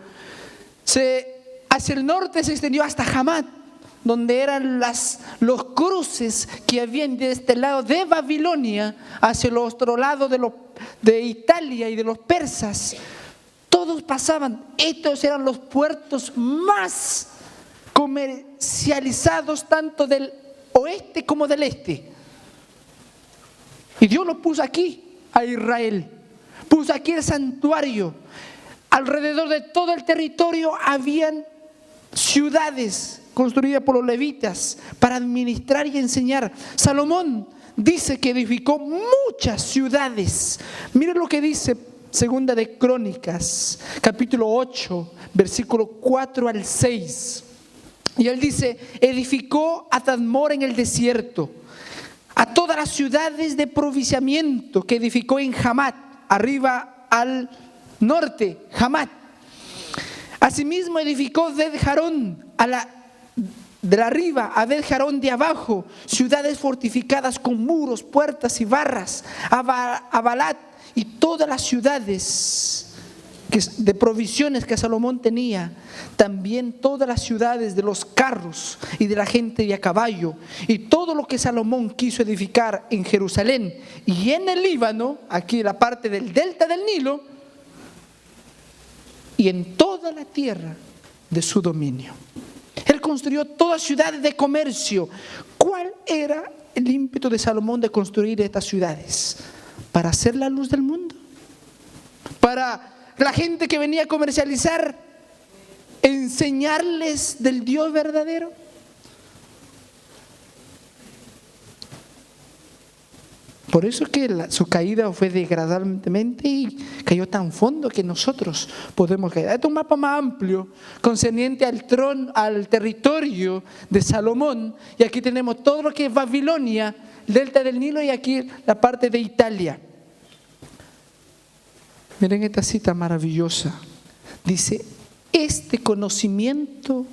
Hacia el norte se extendió hasta Hamat, donde eran los cruces que habían de este lado de Babilonia hacia el otro lado de Italia y de los persas. Todos pasaban. Estos eran los puertos más comercializados tanto del oeste como del este. Y Dios lo puso aquí a Israel. Puso aquí el santuario. Alrededor de todo el territorio habían ciudades construidas por los levitas para administrar y enseñar. Salomón dice que edificó muchas ciudades. Miren lo que dice Segunda de Crónicas, capítulo 8, versículo 4 al 6. Y él dice: edificó a Tadmor en el desierto, a todas las ciudades de provinciamiento que edificó en Hamat, arriba al norte, Hamat. Asimismo edificó Bet-Jarón de arriba a Bet-Jarón de abajo, ciudades fortificadas con muros, puertas y barras, a Balat y todas las ciudades de provisiones que Salomón tenía, también todas las ciudades de los carros y de la gente de a caballo, y todo lo que Salomón quiso edificar en Jerusalén y en el Líbano, aquí la parte del delta del Nilo, y en toda la tierra de su dominio. Él construyó todas ciudades de comercio. ¿Cuál era el ímpetu de Salomón de construir estas ciudades? Para hacer la luz del mundo, para la gente que venía a comercializar, enseñarles del Dios verdadero. Por eso que su caída fue degradablemente y cayó tan fondo que nosotros podemos caer. Este es un mapa más amplio concerniente al territorio de Salomón, y aquí tenemos todo lo que es Babilonia, delta del Nilo, y aquí la parte de Italia. Miren esta cita maravillosa. Dice, este conocimiento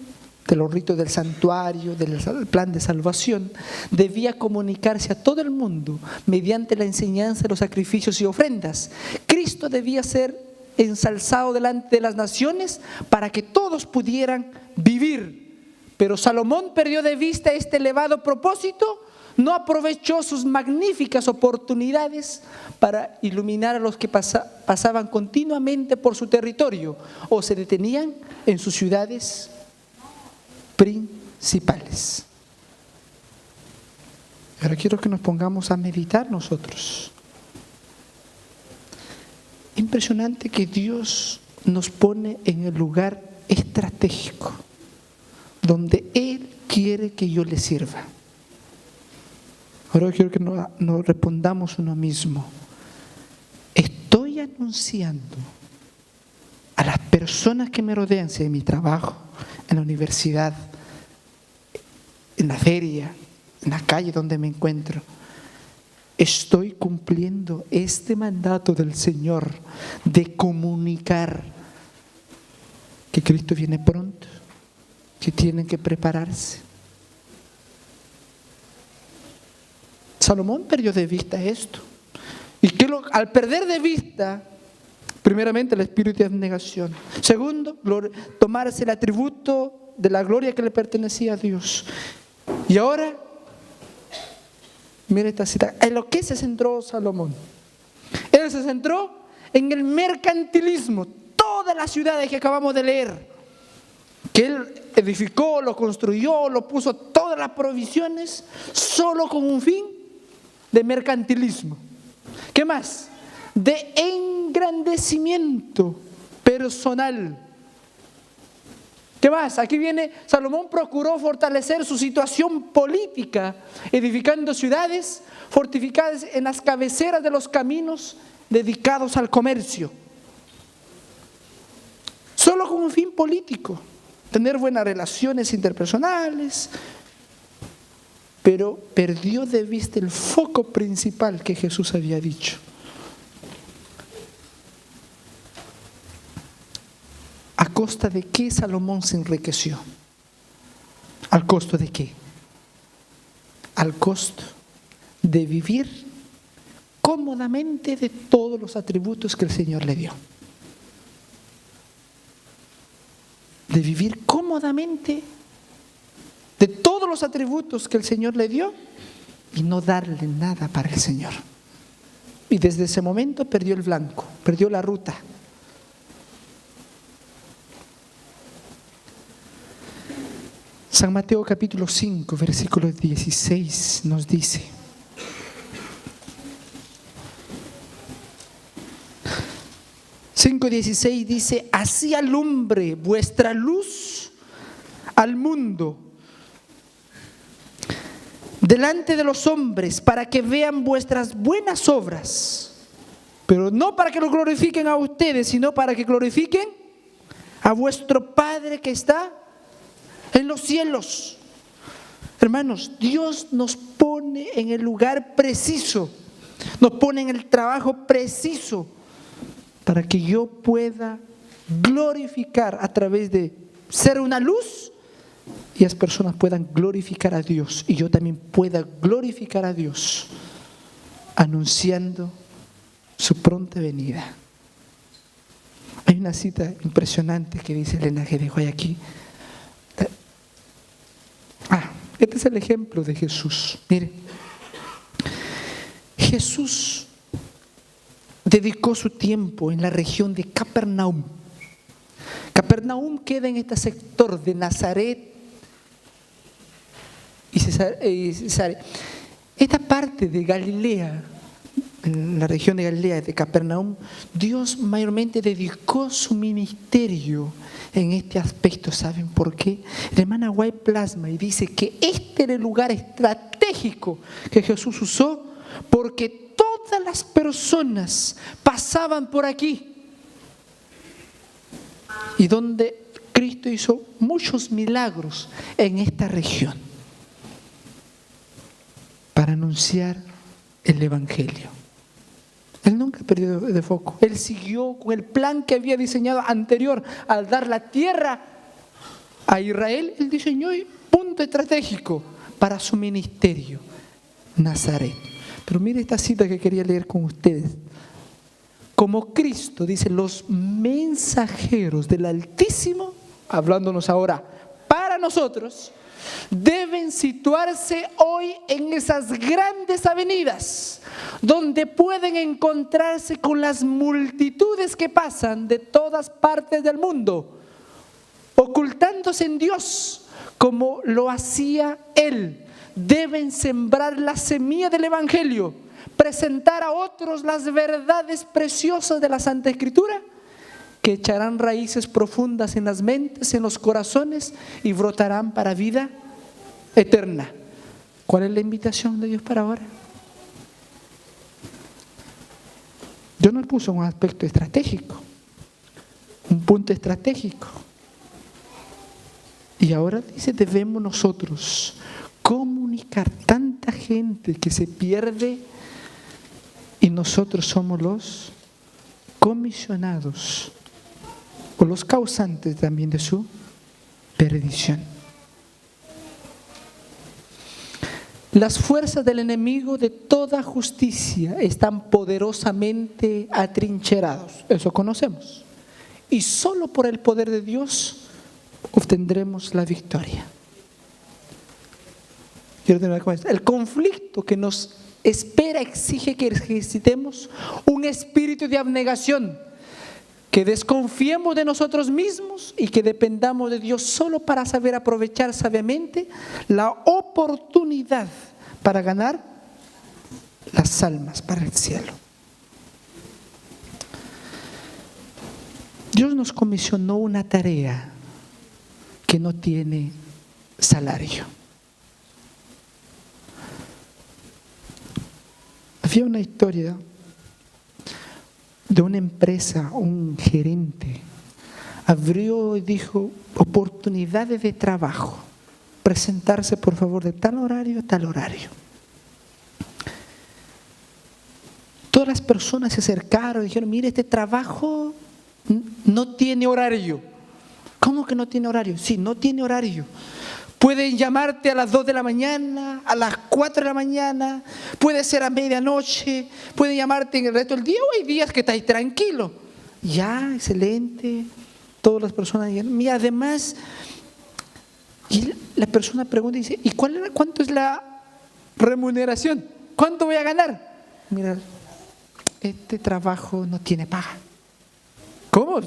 de los ritos del santuario, del plan de salvación, debía comunicarse a todo el mundo mediante la enseñanza de los sacrificios y ofrendas. Cristo debía ser ensalzado delante de las naciones para que todos pudieran vivir. Pero Salomón perdió de vista este elevado propósito, no aprovechó sus magníficas oportunidades para iluminar a los que pasaban continuamente por su territorio o se detenían en sus ciudades principales. Ahora quiero que nos pongamos a meditar nosotros. Impresionante que Dios nos pone en el lugar estratégico donde Él quiere que yo le sirva. Ahora quiero que nos respondamos uno mismo. Estoy anunciando a las personas que me rodean, sea en mi trabajo, en la universidad, en la feria, en la calle donde me encuentro. Estoy cumpliendo este mandato del Señor de comunicar que Cristo viene pronto, que tienen que prepararse. Salomón perdió de vista esto. Y que al perder de vista, primeramente el espíritu de abnegación. Segundo, tomarse el atributo de la gloria que le pertenecía a Dios. Y ahora, mire esta cita, en lo que se centró Salomón. Él se centró en el mercantilismo. Todas las ciudades que acabamos de leer, que él edificó, lo construyó, lo puso todas las provisiones, solo con un fin de mercantilismo. ¿Qué más? De engrandecimiento personal. ¿Qué más? Aquí viene, Salomón procuró fortalecer su situación política, edificando ciudades fortificadas en las cabeceras de los caminos dedicados al comercio. Solo con un fin político, tener buenas relaciones interpersonales, pero perdió de vista el foco principal que Jesús había dicho. ¿A costa de qué Salomón se enriqueció? ¿Al costo de qué? Al costo de vivir cómodamente de todos los atributos que el Señor le dio. De vivir cómodamente de todos los atributos que el Señor le dio y no darle nada para el Señor. Y desde ese momento perdió el blanco, perdió la ruta. San Mateo capítulo 5, versículo 16 nos dice: (5:16) dice: así alumbre vuestra luz al mundo delante de los hombres, para que vean vuestras buenas obras, pero no para que lo glorifiquen a ustedes, sino para que glorifiquen a vuestro Padre que está en los cielos. Hermanos, Dios nos pone en el lugar preciso, nos pone en el trabajo preciso para que yo pueda glorificar a través de ser una luz y las personas puedan glorificar a Dios y yo también pueda glorificar a Dios anunciando su pronta venida. Hay una cita impresionante que dice Elena G. de Guayaquil. Este es el ejemplo de Jesús. Mire, Jesús dedicó su tiempo en la región de Capernaum. Capernaum queda en este sector de Nazaret y Cesarea. Esta parte de Galilea, en la región de Galilea, de Capernaum, Dios mayormente dedicó su ministerio en este aspecto. ¿Saben por qué? La hermana White plasma y dice que este era el lugar estratégico que Jesús usó porque todas las personas pasaban por aquí y donde Cristo hizo muchos milagros en esta región para anunciar el Evangelio. Él nunca perdió de foco. Él siguió con el plan que había diseñado anterior. Al dar la tierra a Israel, él diseñó un punto estratégico para su ministerio, Nazaret. Pero mire esta cita que quería leer con ustedes. Como Cristo, dice, los mensajeros del Altísimo, hablándonos ahora para nosotros, deben situarse hoy en esas grandes avenidas donde pueden encontrarse con las multitudes que pasan de todas partes del mundo, ocultándose en Dios como lo hacía Él. Deben sembrar la semilla del Evangelio, presentar a otros las verdades preciosas de la Santa Escritura, que echarán raíces profundas en las mentes, en los corazones y brotarán para vida eterna. ¿Cuál es la invitación de Dios para ahora? Dios nos puso un aspecto estratégico, un punto estratégico. Y ahora dice, debemos nosotros comunicar tanta gente que se pierde y nosotros somos los comisionados o los causantes también de su perdición. Las fuerzas del enemigo de toda justicia están poderosamente atrincherados. Eso conocemos. Y solo por el poder de Dios obtendremos la victoria. Quiero terminar con esto. El conflicto que nos espera exige que ejercitemos un espíritu de abnegación, que desconfiemos de nosotros mismos y que dependamos de Dios solo para saber aprovechar sabiamente la oportunidad para ganar las almas para el cielo. Dios nos comisionó una tarea que no tiene salario. Había una historia de una empresa, un gerente abrió y dijo, oportunidades de trabajo, presentarse por favor de tal horario a tal horario. Todas las personas se acercaron y dijeron, mire, este trabajo no tiene horario. ¿Cómo que no tiene horario? Sí, no tiene horario. Pueden llamarte a las 2 de la mañana, a las 4 de la mañana, puede ser a medianoche, pueden llamarte en el resto del día o hay días que estáis tranquilo. Ya, excelente. Todas las personas dijeron, y además, y la persona pregunta y dice, ¿y cuánto es la remuneración? ¿Cuánto voy a ganar? Mira, este trabajo no tiene paga. ¿Cómo?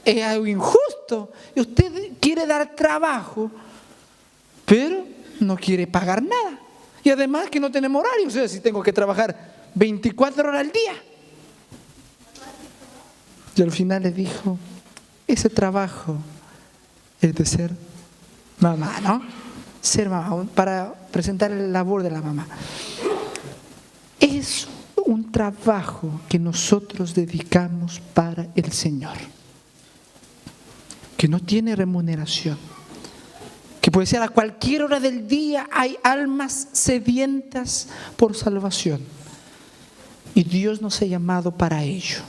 Es algo injusto. Y usted quiere dar trabajo, pero no quiere pagar nada. Y además que no tenemos horario, o sea, si tengo que trabajar 24 horas al día. Y al final le dijo, ese trabajo es de ser mamá, ¿no? Ser mamá, para presentar la labor de la mamá. Es un trabajo que nosotros dedicamos para el Señor, que no tiene remuneración, que puede ser a cualquier hora del día. Hay almas sedientas por salvación y Dios nos ha llamado para ello.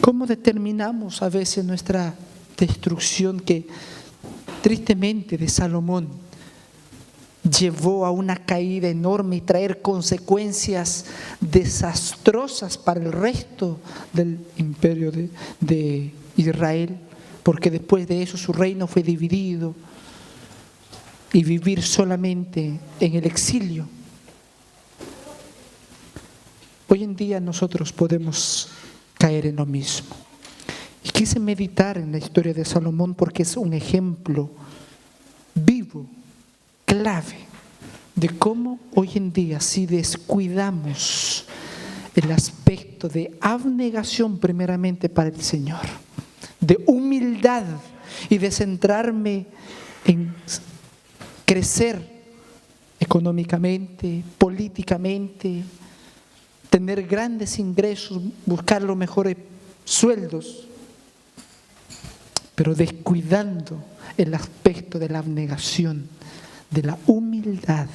¿Cómo determinamos a veces nuestra destrucción que tristemente de Salomón llevó a una caída enorme y traer consecuencias desastrosas para el resto del imperio de Israel? Porque después de eso su reino fue dividido y vivir solamente en el exilio. Hoy en día nosotros podemos caer en lo mismo. Y quise meditar en la historia de Salomón porque es un ejemplo vivo, clave, de cómo hoy en día, si descuidamos el aspecto de abnegación primeramente para el Señor, de humildad y de centrarme en crecer económicamente, políticamente, tener grandes ingresos, buscar los mejores sueldos, pero descuidando el aspecto de la abnegación, de la humildad,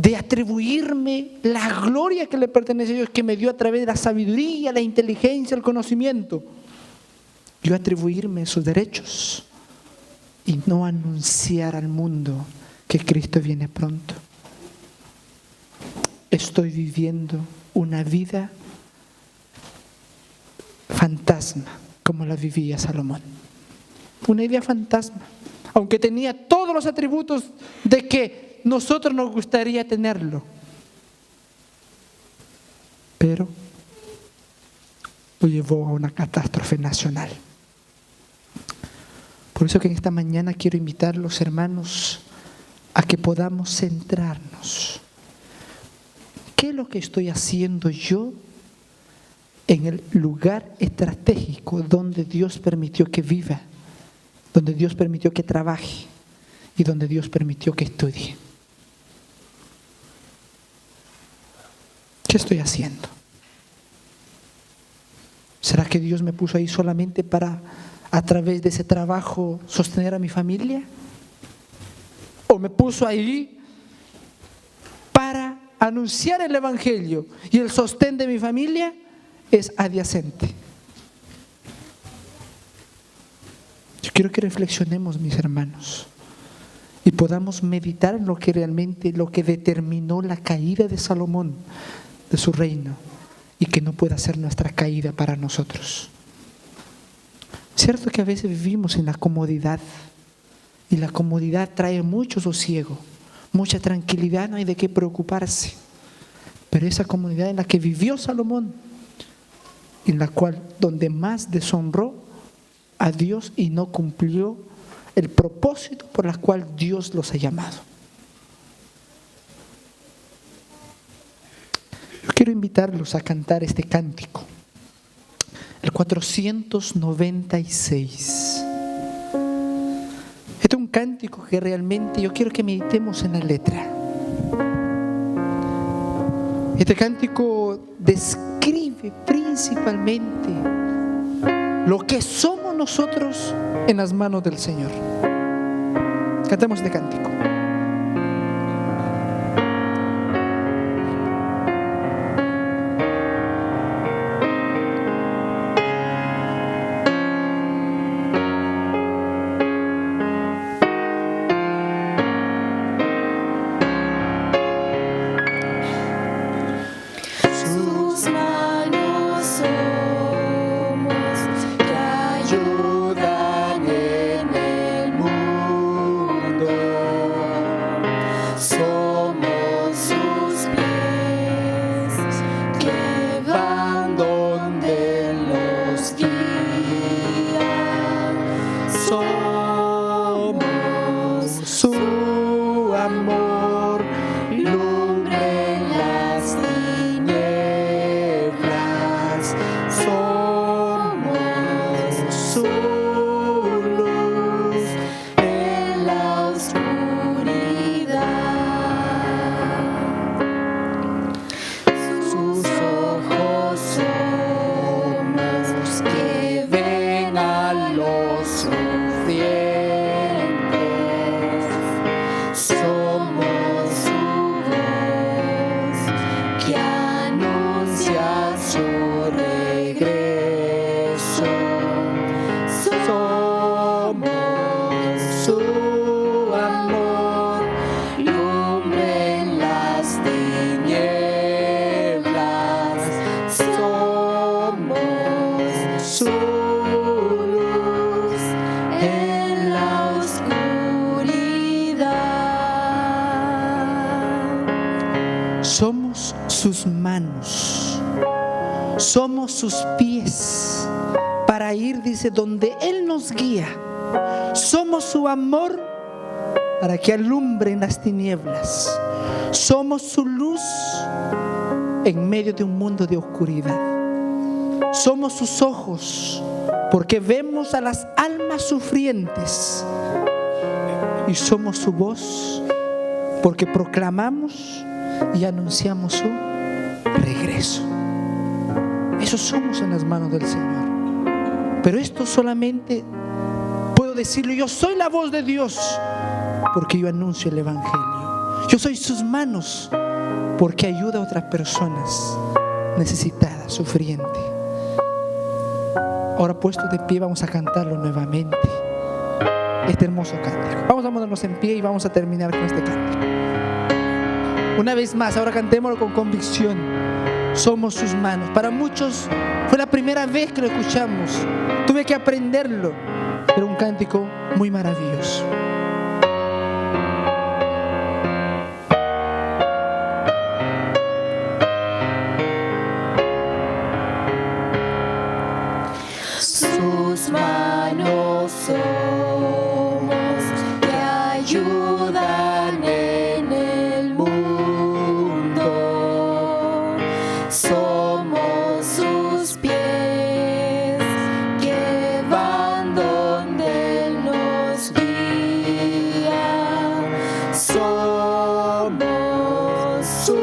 de atribuirme la gloria que le pertenece a Dios, que me dio a través de la sabiduría, la inteligencia, el conocimiento. Yo atribuirme esos derechos y no anunciar al mundo que Cristo viene pronto. Estoy viviendo una vida fantasma como la vivía Salomón. Una idea fantasma, aunque tenía todos los atributos de que nosotros nos gustaría tenerlo. Pero lo llevó a una catástrofe nacional. Por eso que en esta mañana quiero invitar a los hermanos a que podamos centrarnos. ¿Qué es lo que estoy haciendo yo en el lugar estratégico donde Dios permitió que viva, donde Dios permitió que trabaje y donde Dios permitió que estudie? ¿Qué estoy haciendo? ¿Será que Dios me puso ahí solamente para, a través de ese trabajo, sostener a mi familia? ¿O me puso ahí para anunciar el Evangelio y el sostén de mi familia es adyacente? Yo quiero que reflexionemos, mis hermanos, y podamos meditar en lo que realmente, lo que determinó la caída de Salomón, de su reino, y que no pueda ser nuestra caída para nosotros. Cierto que a veces vivimos en la comodidad, y la comodidad trae mucho sosiego, mucha tranquilidad, no hay de qué preocuparse. Pero esa comodidad en la que vivió Salomón, en la cual donde más deshonró a Dios y no cumplió el propósito por el cual Dios los ha llamado. Yo quiero invitarlos a cantar este cántico, el 496. Este es un cántico que realmente yo quiero que meditemos en la letra. Este cántico describe principalmente lo que somos nosotros en las manos del Señor. Cantemos este cántico. Somos sus manos, somos sus pies para ir, dice, donde Él nos guía. Somos su amor para que alumbre en las tinieblas. Somos su luz en medio de un mundo de oscuridad. Somos sus ojos porque vemos a las almas sufrientes. Y somos su voz porque proclamamos y anunciamos su regreso. Eso somos en las manos del Señor. Pero esto solamente puedo decirlo: yo soy la voz de Dios porque yo anuncio el Evangelio. Yo soy sus manos porque ayuda a otras personas necesitadas, sufrientes. Ahora, puestos de pie, vamos a cantarlo nuevamente, este hermoso cántico. Vamos a ponernos en pie y vamos a terminar con este cántico. Una vez más, ahora cantémoslo con convicción. Somos sus manos. Para muchos fue la primera vez que lo escuchamos. Tuve que aprenderlo, pero un cántico muy maravilloso. Sus manos somos que ayudan en el mundo. Somos sus pies que van donde Él nos guía. Somos su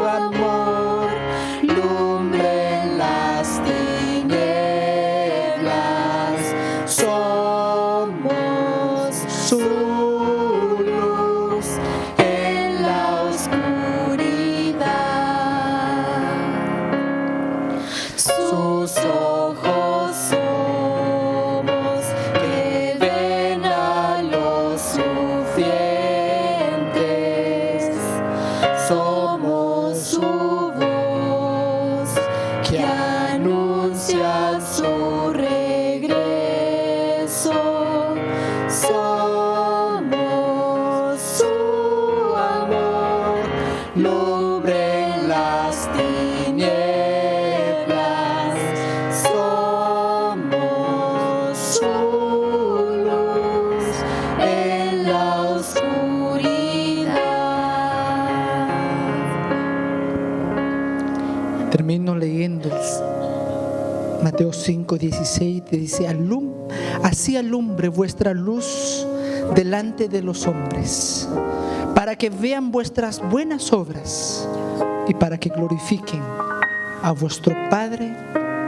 amor, lumbre en las tinieblas. Somos su luz en la oscuridad. Sus ojos somos que ven a los sufrientes. Somos su voz que anuncia su regreso. Somos su amor, lumbre en las tinieblas. Somos su luz en la oscuridad. Termino leyendo Mateo 5:16, te dice: así alumbre vuestra luz delante de los hombres, para que vean vuestras buenas obras y para que glorifiquen a vuestro Padre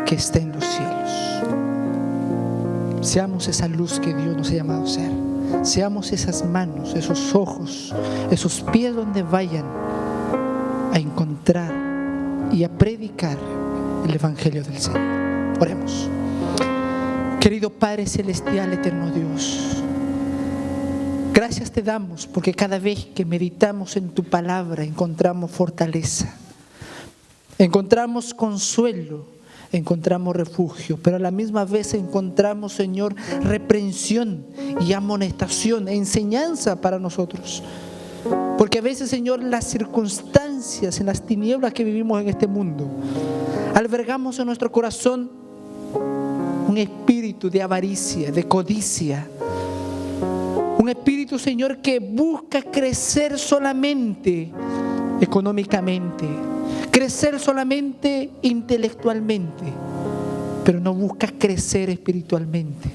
que está en los cielos. Seamos esa luz que Dios nos ha llamado a ser. Seamos esas manos, esos ojos, esos pies donde vayan a encontrar y a predicar el Evangelio del Señor. Oremos. Querido Padre Celestial, eterno Dios, gracias te damos porque cada vez que meditamos en tu palabra encontramos fortaleza, encontramos consuelo, encontramos refugio, pero a la misma vez encontramos, Señor, reprensión y amonestación, enseñanza para nosotros. Porque a veces, Señor, las circunstancias, en las tinieblas que vivimos en este mundo, albergamos en nuestro corazón un espíritu de avaricia, de codicia. Un espíritu, Señor, que busca crecer solamente económicamente, crecer solamente intelectualmente, pero no busca crecer espiritualmente.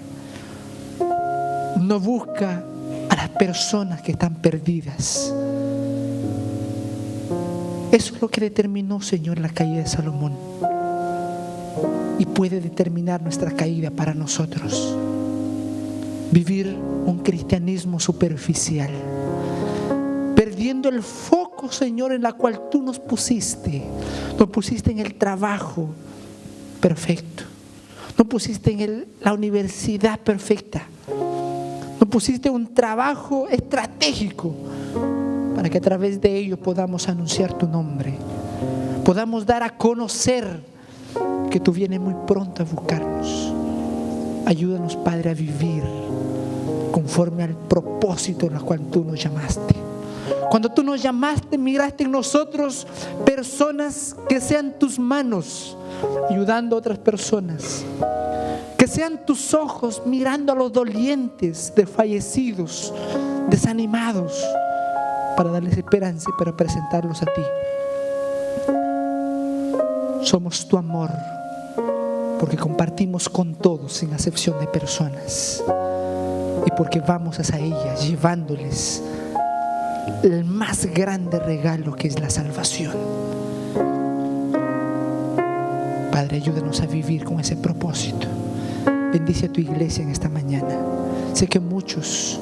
No busca a las personas que están perdidas. Eso es lo que determinó, Señor, la caída de Salomón. Y puede determinar nuestra caída para nosotros. Vivir un cristianismo superficial, perdiendo el foco, Señor, en la cual tú nos pusiste. Nos pusiste en el trabajo perfecto. Nos pusiste en la universidad perfecta. Nos pusiste un trabajo estratégico para que a través de ello podamos anunciar tu nombre. Podamos dar a conocer que tú vienes muy pronto a buscarnos. Ayúdanos, Padre, a vivir conforme al propósito en el cual tú nos llamaste. Cuando tú nos llamaste, miraste en nosotros personas que sean tus manos ayudando a otras personas, que sean tus ojos mirando a los dolientes, desfallecidos, desanimados, para darles esperanza y para presentarlos a ti. Somos tu amor, porque compartimos con todos sin acepción de personas, y porque vamos hacia ellas llevándoles el más grande regalo, que es la salvación. Padre, ayúdanos a vivir con ese propósito. Bendice a tu iglesia en esta mañana. Sé que muchos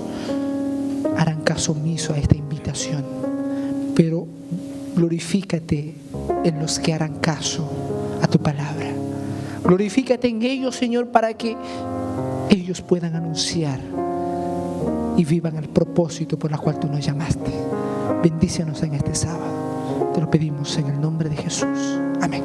harán caso omiso a esta invitación, pero glorifícate en los que harán caso a tu palabra. Glorifícate en ellos, Señor, para que ellos puedan anunciar y vivan el propósito por el cual tú nos llamaste. Bendícenos en este sábado. Te lo pedimos en el nombre de Jesús. Amén.